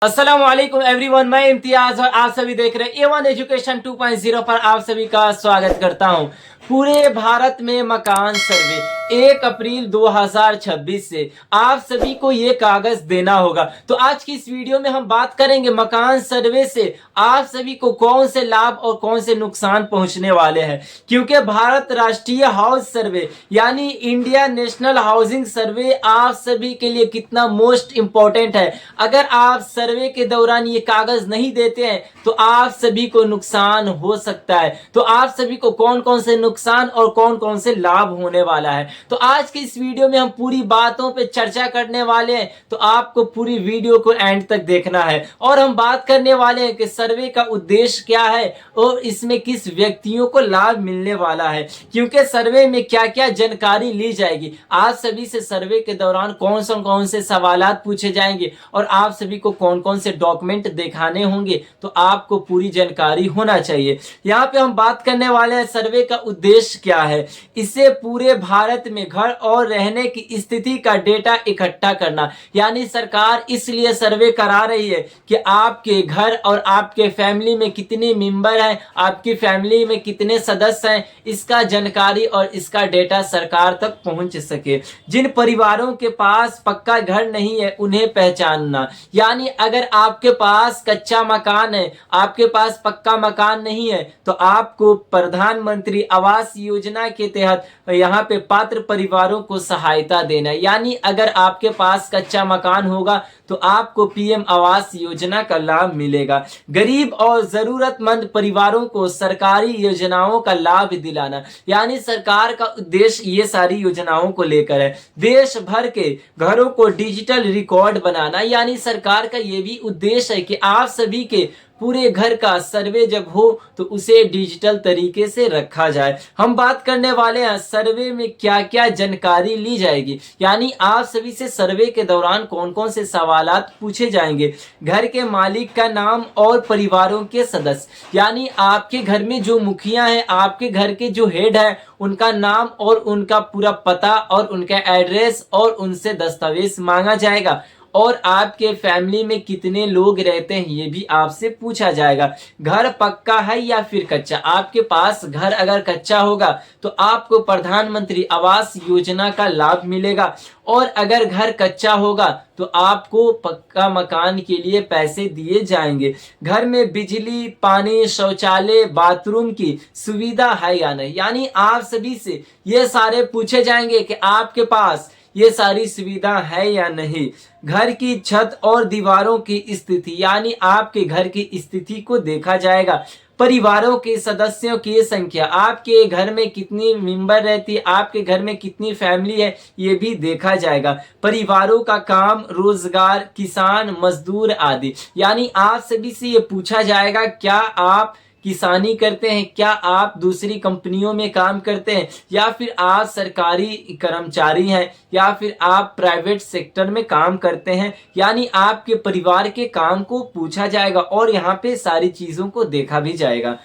अस्सलामुअलैकुम एवरीवन, मैं इम्तियाज और आप सभी देख रहे हैं A1 एजुकेशन 2.0 पर आप सभी का स्वागत करता हूं। पूरे भारत में मकान सर्वे 1 अप्रैल 2026 से आप सभी को ये कागज देना होगा। तो आज की इस वीडियो में हम बात करेंगे मकान सर्वे से आप सभी को कौन से लाभ और कौन से नुकसान पहुंचने वाले हैं, क्योंकि भारत राष्ट्रीय हाउस सर्वे यानी इंडिया नेशनल हाउसिंग सर्वे आप सभी के लिए कितना मोस्ट इंपॉर्टेंट है। अगर आप सर्वे के दौरान ये कागज नहीं देते हैं तो आप सभी को नुकसान हो सकता है। तो आप सभी को कौन कौन से नुकसान और कौन कौन से लाभ होने वाला है, तो आज की इस वीडियो में हम पूरी बातों पे चर्चा करने वाले हैं। तो आपको पूरी वीडियो को एंड तक देखना है और हम बात करने वाले हैं कि सर्वे का उद्देश्य क्या है और इसमें किस व्यक्तियों को लाभ मिलने वाला है, क्योंकि सर्वे में क्या क्या जानकारी ली जाएगी। आप सभी से सर्वे के दौरान कौन से सवालात पूछे जाएंगे और आप सभी को कौन कौन से डॉक्यूमेंट दिखाने होंगे, तो आपको पूरी जानकारी होना चाहिए। यहाँ पे हम बात करने वाले हैं सर्वे का उद्देश्य क्या है। इससे पूरे भारत में घर और रहने की स्थिति का डेटा इकट्ठा करना, यानी सरकार इसलिए सर्वे करा रही है कि आपके घर और आपके फैमिली में कितने मेंबर हैं, आपकी फैमिली में कितने सदस्य हैं, इसका जानकारी और इसका डेटा सरकार तक पहुंच सके। जिन परिवारों के पास पक्का घर नहीं है उन्हें पहचानना, यानी अगर आपके पास कच्चा मकान है, आपके पास पक्का मकान नहीं है, तो आपको प्रधानमंत्री आवास योजना के तहत यहाँ पे पात्र परिवारों को सहायता देना। यानी अगर आपके पास कच्चा मकान होगा तो आपको पीएम आवास योजना का लाभ मिलेगा। गरीब और जरूरतमंद परिवारों को सरकारी योजनाओं का लाभ दिलाना, यानी सरकार का उद्देश्य ये सारी योजनाओं को लेकर है। देश भर के घरों को डिजिटल रिकॉर्ड बनाना, यानी सरकार का ये भी उद्देश्य है कि आप सभी के पूरे घर का सर्वे जब हो तो उसे डिजिटल तरीके से रखा जाए। हम बात करने वाले हैं सर्वे में क्या क्या जानकारी ली जाएगी, यानी आप सभी से सर्वे के दौरान कौन कौन से सवालात पूछे जाएंगे। घर के मालिक का नाम और परिवारों के सदस्य, यानी आपके घर में जो मुखिया है, आपके घर के जो हेड है, उनका नाम और उनका पूरा पता और उनका एड्रेस और उनसे दस्तावेज मांगा जाएगा। और आपके फैमिली में कितने लोग रहते हैं ये भी आपसे पूछा जाएगा। घर पक्का है या फिर कच्चा, आपके पास घर अगर कच्चा होगा तो आपको प्रधानमंत्री आवास योजना का लाभ मिलेगा, और अगर घर कच्चा होगा तो आपको पक्का मकान के लिए पैसे दिए जाएंगे। घर में बिजली, पानी, शौचालय, बाथरूम की सुविधा है या नहीं, यानी आप सभी से ये सारे पूछे जाएंगे कि आपके पास ये सारी सुविधा है या नहीं। घर की छत और दीवारों की स्थिति, यानी आपके घर की स्थिति को देखा जाएगा। परिवारों के सदस्यों की संख्या, आपके घर में कितनी मेंबर रहती है, आपके घर में कितनी फैमिली है, ये भी देखा जाएगा। परिवारों का काम, रोजगार, किसान, मजदूर आदि, यानी आप सभी से ये पूछा जाएगा क्या आप किसानी करते हैं, क्या आप दूसरी कंपनियों में काम करते हैं, या फिर आप सरकारी कर्मचारी हैं, या फिर आप प्राइवेट सेक्टर में काम करते हैं। यानी आपके परिवार के काम को पूछा जाएगा और यहाँ पे सारी चीजों को देखा भी जाएगा।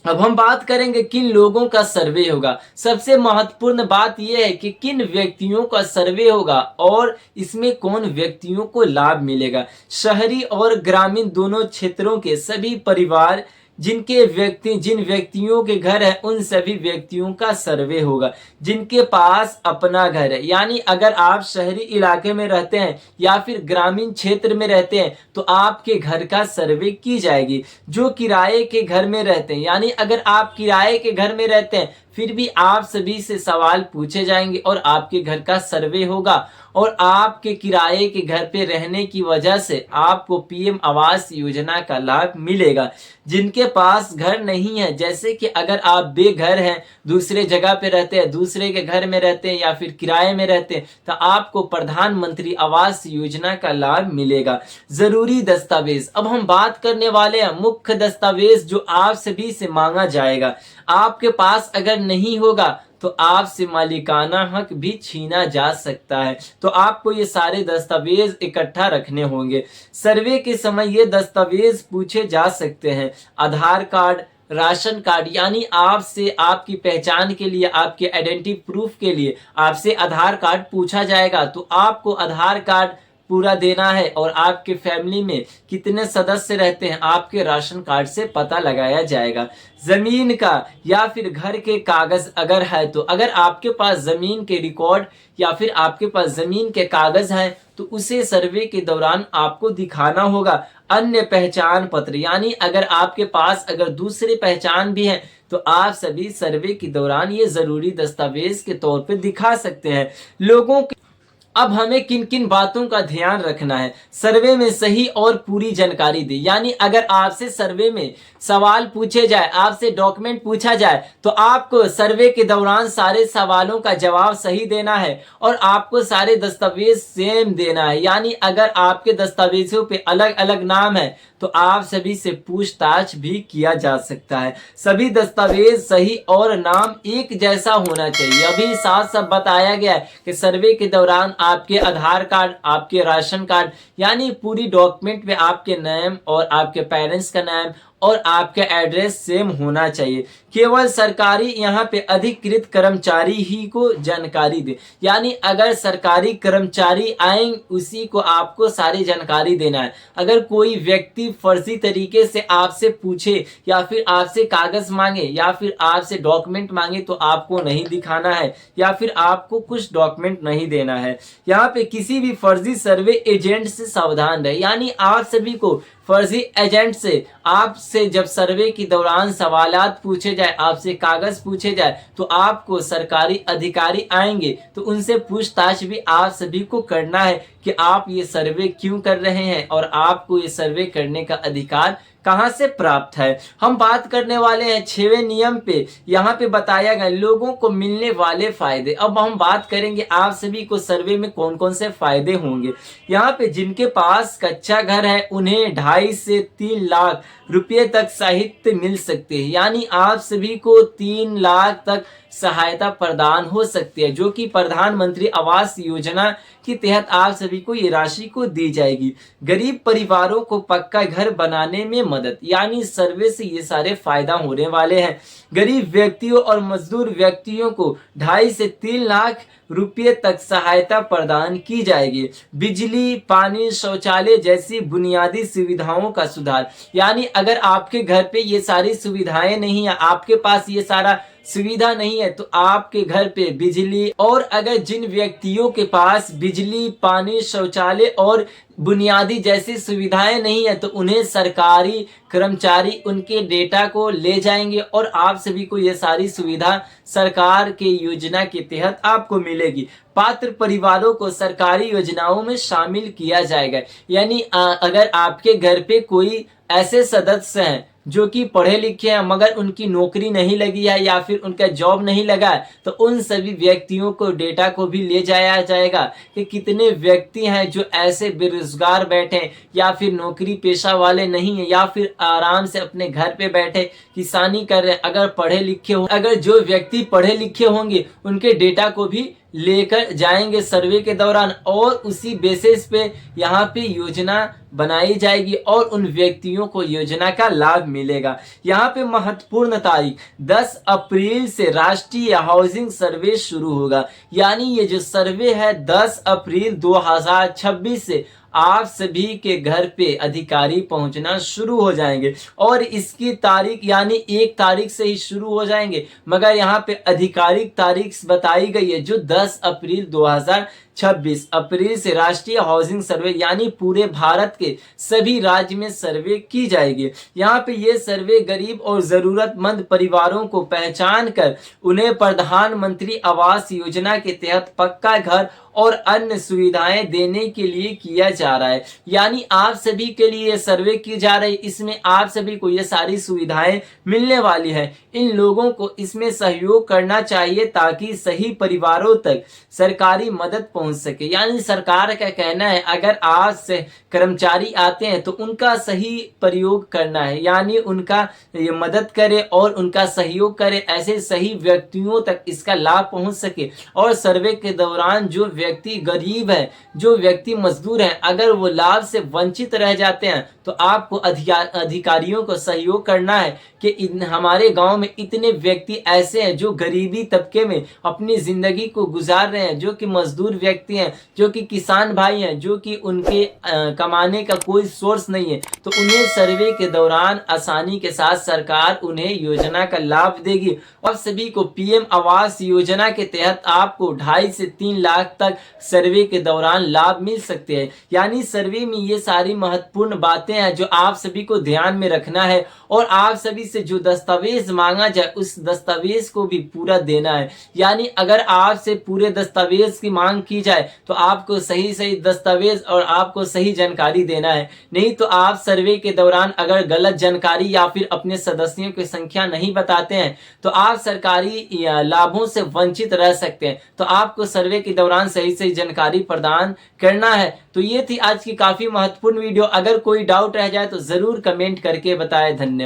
अब हम बात करेंगे किन लोगों का सर्वे होगा। सबसे महत्वपूर्ण बात यह है कि किन व्यक्तियों का सर्वे होगा और इसमें कौन व्यक्तियों को लाभ मिलेगा। शहरी और ग्रामीण दोनों क्षेत्रों के सभी परिवार, जिन व्यक्तियों के घर है, उन सभी व्यक्तियों का सर्वे होगा जिनके पास अपना घर है। यानी अगर आप शहरी इलाके में रहते हैं या फिर ग्रामीण क्षेत्र में रहते हैं तो आपके घर का सर्वे की जाएगी। जो किराए के घर में रहते हैं, यानी अगर आप किराए के घर में रहते हैं फिर भी आप सभी से सवाल पूछे जाएंगे और आपके घर का सर्वे होगा, और आपके किराए के घर पे रहने की वजह से आपको पीएम आवास योजना का लाभ मिलेगा। जिनके पास घर नहीं है, जैसे कि अगर आप बेघर हैं, दूसरे जगह पे रहते हैं, दूसरे के घर में रहते हैं या फिर किराए में रहते हैं, तो आपको प्रधानमंत्री आवास योजना का लाभ मिलेगा। जरूरी दस्तावेज, अब हम बात करने वाले हैं मुख्य दस्तावेज जो आप सभी से मांगा जाएगा। आपके पास अगर नहीं होगा तो आपसे मालिकाना हक भी छीना जा सकता है, तो आपको ये सारे दस्तावेज इकट्ठा रखने होंगे। सर्वे के समय ये दस्तावेज पूछे जा सकते हैं। आधार कार्ड, राशन कार्ड, यानी आपसे आपकी पहचान के लिए, आपके आइडेंटिटी प्रूफ के लिए आपसे आधार कार्ड पूछा जाएगा, तो आपको आधार कार्ड पूरा देना है और आपके फैमिली में कितने सदस्य रहते हैं आपके राशन कार्ड से पता लगाया जाएगा। जमीन का या फिर घर के कागज अगर है तो अगर आपके पास जमीन के रिकॉर्ड या फिर आपके पास जमीन के कागज हैं तो उसे सर्वे के दौरान आपको दिखाना होगा। अन्य पहचान पत्र यानी अगर आपके पास अगर दूसरे पहचान भी हैं तो आप सभी सर्वे के दौरान ये जरूरी दस्तावेज के तौर पे दिखा सकते हैं लोगों के। अब हमें किन किन बातों का ध्यान रखना है, सर्वे में सही और पूरी जानकारी दे। यानी अगर आपसे सर्वे में सवाल पूछे जाए, आपसे डॉक्यूमेंट पूछा जाए तो आपको सर्वे के दौरान सारे सवालों का जवाब सही देना है और आपको सारे दस्तावेज सेम देना है। यानी अगर आपके दस्तावेजों पे अलग अलग नाम है तो आप सभी से पूछताछ भी किया जा सकता है। सभी दस्तावेज सही और नाम एक जैसा होना चाहिए। अभी साथ साथ बताया गया है कि सर्वे के दौरान आपके आधार कार्ड, आपके राशन कार्ड यानी पूरी डॉक्यूमेंट में आपके नाम और आपके पेरेंट्स का नाम और आपका एड्रेस सेम होना चाहिए। केवल सरकारी यहाँ पे अधिकृत कर्मचारी ही को जानकारी दे। यानी अगर सरकारी कर्मचारी आएंगे उसी को आपको सारी जानकारी देना है। अगर कोई व्यक्ति फर्जी तरीके से आपसे पूछे या फिर आपसे कागज मांगे या फिर आपसे डॉक्यूमेंट मांगे तो आपको नहीं दिखाना है या फिर आपको कुछ डॉक्यूमेंट नहीं देना है। यहाँ पे किसी भी फर्जी सर्वे एजेंट से सावधान रहे। यानी आप सभी को फर्जी एजेंट से आपसे जब सर्वे के दौरान सवालात पूछे जाए, आपसे कागज पूछे जाए तो आपको सरकारी अधिकारी आएंगे तो उनसे पूछताछ भी आप सभी को करना है कि आप ये सर्वे क्यों कर रहे हैं और आपको ये सर्वे करने का अधिकार कहां से प्राप्त है। हम बात करने वाले हैं 6वें नियम पे। यहाँ पे बताया गया लोगों को मिलने वाले फायदे। अब हम बात करेंगे आप सभी को सर्वे में कौन कौन से फायदे होंगे। यहाँ पे जिनके पास कच्चा घर है उन्हें 2.5 से 3 लाख रुपए तक साहित्य मिल सकते हैं। यानी आप सभी को 3 लाख तक सहायता प्रदान हो सकती है जो कि प्रधानमंत्री आवास योजना के तहत आप सभी को ये राशि को दी जाएगी। गरीब परिवारों को पक्का घर बनाने में मदद। यानी सर्वे से ये सारे फायदा होने वाले हैं। गरीब व्यक्तियों और मजदूर व्यक्तियों को 2.5 से 3 लाख रुपये तक सहायता प्रदान की जाएगी। बिजली, पानी, शौचालय जैसी बुनियादी सुविधाओं का सुधार। यानी अगर आपके घर पे ये सारी सुविधाएं नहीं है, आपके पास ये सारा सुविधा नहीं है तो आपके घर पे बिजली और अगर जिन व्यक्तियों के पास बिजली, पानी, शौचालय और बुनियादी जैसी सुविधाएं नहीं है तो उन्हें सरकारी कर्मचारी उनके डेटा को ले जाएंगे और आप सभी को ये सारी सुविधा सरकार के योजना के तहत आपको मिलेगी। पात्र परिवारों को सरकारी योजनाओं में शामिल किया जाएगा। यानी अगर आपके घर पे कोई ऐसे सदस्य हैं जो कि पढ़े लिखे हैं मगर उनकी नौकरी नहीं लगी है या फिर उनका जॉब नहीं लगा है तो उन सभी व्यक्तियों को डेटा को भी ले जाया जाएगा कि कितने व्यक्ति हैं जो ऐसे बेरोजगार बैठे या फिर नौकरी पेशा वाले नहीं है या फिर आराम से अपने घर पे बैठे किसानी कर रहे हैं। अगर पढ़े लिखे हो, अगर जो व्यक्ति पढ़े लिखे होंगे उनके डेटा को भी लेकर जाएंगे सर्वे के दौरान और उसी बेसिस पे यहाँ पे योजना बनाई जाएगी और उन व्यक्तियों को योजना का लाभ मिलेगा। यहाँ पे महत्वपूर्ण तारीख 10 अप्रैल से राष्ट्रीय हाउसिंग सर्वे शुरू होगा। यानी ये जो सर्वे है 10 अप्रैल 2026 से आप सभी के घर पे अधिकारी पहुंचना शुरू हो जाएंगे और इसकी तारीख यानी 1 तारीख से ही शुरू हो जाएंगे मगर यहाँ पे आधिकारिक तारीख बताई गई है जो 10 अप्रैल 2026 अप्रैल से राष्ट्रीय हाउसिंग सर्वे यानी पूरे भारत के सभी राज्य में सर्वे की जाएगी। यहाँ पे ये सर्वे गरीब और जरूरतमंद परिवारों को पहचान कर उन्हें प्रधानमंत्री आवास योजना के तहत पक्का घर और अन्य सुविधाएं देने के लिए किया जा रहा है। यानी आप सभी के लिए ये सर्वे की जा रही है, इसमें आप सभी को ये सारी सुविधाएं मिलने वाली है। इन लोगों को इसमें सहयोग करना चाहिए ताकि सही परिवारों तक सरकारी मदद पहुंच सके। यानी सरकार का कहना है अगर आज से कर्मचारी आते हैं तो उनका सही प्रयोग करना है, यानी उनका ये मदद करे और उनका सहयोग करे, ऐसे सही व्यक्तियों तक इसका लाभ पहुंच सके। और सर्वे के दौरान जो व्यक्ति गरीब है, जो व्यक्ति मजदूर है, अगर वो लाभ से वंचित रह जाते हैं तो आपको अधिकारियों को सहयोग करना है कि हमारे गांव में इतने व्यक्ति ऐसे हैं जो गरीबी तबके में अपनी जिंदगी को गुजार रहे हैं, जो कि मजदूर व्यक्ति व्यक्ति हैं जो कि किसान भाई हैं, जो कि उनके कमाने का कोई सोर्स नहीं है, तो उन्हें सर्वे के दौरान आसानी के साथ सरकार उन्हें योजना का लाभ देगी। और सभी को पीएम आवास योजना के तहत आपको 2.5 से 3 लाख तक सर्वे के दौरान लाभ मिल सकते हैं। यानी सर्वे में ये सारी महत्वपूर्ण बातें हैं जो आप सभी को ध्यान में रखना है, और आप सभी से जो दस्तावेज मांगा जाए उस दस्तावेज को भी पूरा देना है। यानी अगर आपसे पूरे दस्तावेज की मांग की जाए तो आपको सही सही दस्तावेज और आपको सही जानकारी देना है। नहीं तो आप सर्वे के दौरान अगर गलत जानकारी या फिर अपने सदस्यों की संख्या नहीं बताते हैं तो आप सरकारी लाभों से वंचित रह सकते हैं। तो आपको सर्वे के दौरान सही सही जानकारी प्रदान करना है। तो ये थी आज की काफी महत्वपूर्ण वीडियो। अगर कोई डाउट रह जाए तो जरूर कमेंट करके बताएं। धन्यवाद।